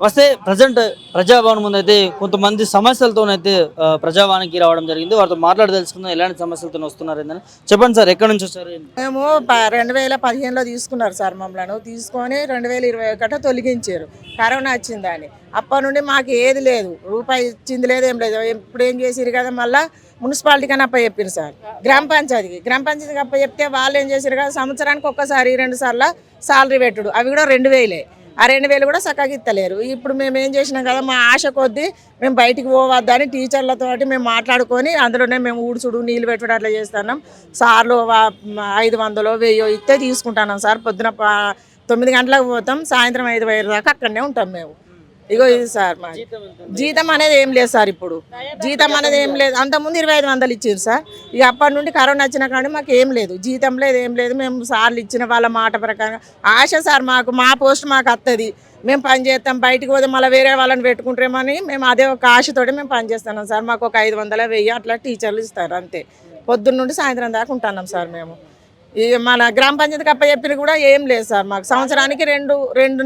వస్తే ప్రజెంట్ ప్రజాభవన్ ముందు అయితే కొంతమంది సమస్యలతోనైతే ప్రజావానికి రావడం జరిగింది. వారితో మాట్లాడి తెలుసుకుందాం ఎలాంటి సమస్యలతో వస్తున్నారు ఏందని. చెప్పండి సార్, ఎక్కడి నుంచి వచ్చారు? మేము 2015లో తీసుకున్నారు సార్ మమ్మల్ని. తీసుకొని 2021 తొలగించారు కరోనా వచ్చిందని. అప్పటి నుండి మాకు ఏది లేదు, రూపాయి ఇచ్చింది లేదు, ఏం లేదు. ఇప్పుడు ఏం చేసిరు కదా, మళ్ళీ మున్సిపాలిటీకి అని అప్పచెప్పారు సార్. గ్రామ పంచాయతీకి అప్పచెప్తే వాళ్ళు ఏం చేశారు కదా, సంవత్సరానికి ఒక్కసారి 2 సార్లు సాలరీ పెట్టుడు, అవి కూడా 2000. ఆ 2000 కూడా చక్కగా ఇస్తలేరు. ఇప్పుడు మేము ఏం చేసినాం కదా, మా ఆశ కొద్దీ మేము బయటికి పోవద్దని టీచర్లతోటి మేము మాట్లాడుకొని అందులోనే మేము ఊడ్చుడు నీళ్ళు పెట్టుడు అట్లా చేస్తున్నాం. సార్లు 500 1000 ఇస్తే తీసుకుంటున్నాం సార్. పొద్దున 9 గంటలకు పోతాం, సాయంత్రం 5 దాకా అక్కడనే ఉంటాం మేము. ఇగో ఇది సార్ మా జీతం అనేది ఏం లేదు సార్. ఇప్పుడు జీతం అనేది ఏం లేదు. అంతకుముందు 2500 ఇచ్చారు సార్. ఇక అప్పటి నుండి కరోనా వచ్చిన కానీ మాకు ఏం లేదు, జీతం లేదు, ఏం లేదు. మేము సార్లు ఇచ్చిన వాళ్ళ మాట ప్రకారం ఆశ సార్, మాకు మా పోస్ట్ మాకు వస్తుంది, మేము పని చేస్తాం, బయటికి పోతే మళ్ళీ వేరే వాళ్ళని పెట్టుకుంటామని మేము అదే ఒక ఆశతోటి మేము పని చేస్తున్నాం సార్. మాకు ఒక 500 1000 అట్లా టీచర్లు ఇస్తారు అంతే. పొద్దున్న నుండి సాయంత్రం దాకా ఉంటున్నాం సార్ మేము. ఈ మన గ్రామ పంచాయతీకి అప్పచెప్పిన కూడా ఏం లేదు సార్. మాకు సంవత్సరానికి 2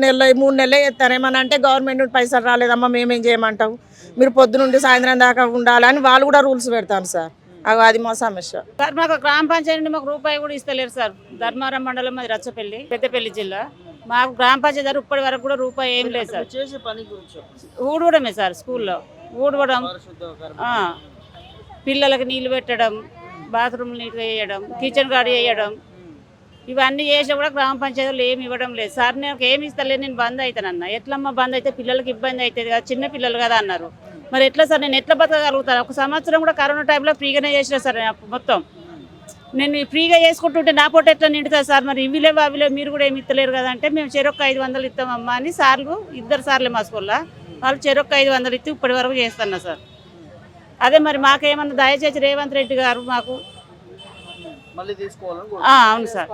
నెలలు 3 నెలలే చేస్తారు. ఏమన్నా అంటే గవర్నమెంట్ నుండి పైసలు రాలేదమ్మా, మేమేం చేయమంటాం, మీరు పొద్దునుండి సాయంత్రం దాకా ఉండాలని వాళ్ళు కూడా రూల్స్ పెడతాను సార్. అది మా సమస్య సార్. మాకు గ్రామ పంచాయతీ నుండి మాకు రూపాయి కూడా ఇస్తలేరు సార్. ధర్మారం మండలం అది రచ్చపల్లి, పెద్దపల్లి జిల్లా. మాకు గ్రామ పంచాయతీ దగ్గర ఇప్పటి వరకు కూడా రూపాయి ఏం లేదు సార్. చేసే పని గురించి ఊడవడమే సార్, స్కూల్లో ఊడవడం, పిల్లలకి నీళ్ళు పెట్టడం, బాత్రూమ్ నీట్గా వేయడం, కిచెన్ గార్డ్ వేయడం, ఇవన్నీ చేసినా కూడా గ్రామ పంచాయతీలో ఏమి ఇవ్వడం లేదు సార్. నాకు ఏమి ఇస్తలేదు, నేను బంద్ అవుతానన్నా. ఎట్లమ్మా బంద్ అయితే పిల్లలకి ఇబ్బంది అవుతుంది కదా, చిన్న పిల్లలు కదా అన్నారు. మరి ఎట్లా సార్, నేను ఎట్లా బతకగలుగుతాను? ఒక సంవత్సరం కూడా కరోనా టైంలో ఫ్రీగానే చేసిన సార్ మొత్తం. నేను ఫ్రీగా చేసుకుంటుంటే నా పూట ఎట్లా నిండుతుంది సార్? మరి ఇవి లేవు అవి లేవు, మీరు కూడా ఏమి ఇస్తలేరు కదా అంటే, మేము చెరొక్క 500 ఇస్తామమ్మా అని సార్లు, 2 సార్లే మా స్కూల్లో, వాళ్ళు చెరొక్క 500 ఇస్తే ఇప్పటి వరకు చేస్తున్నా సార్. అదే మరి మాకేమన్నా దయచేసి రేవంత్ రెడ్డి గారు మాకు మళ్ళీ తీసుకోవాలని అవును సార్.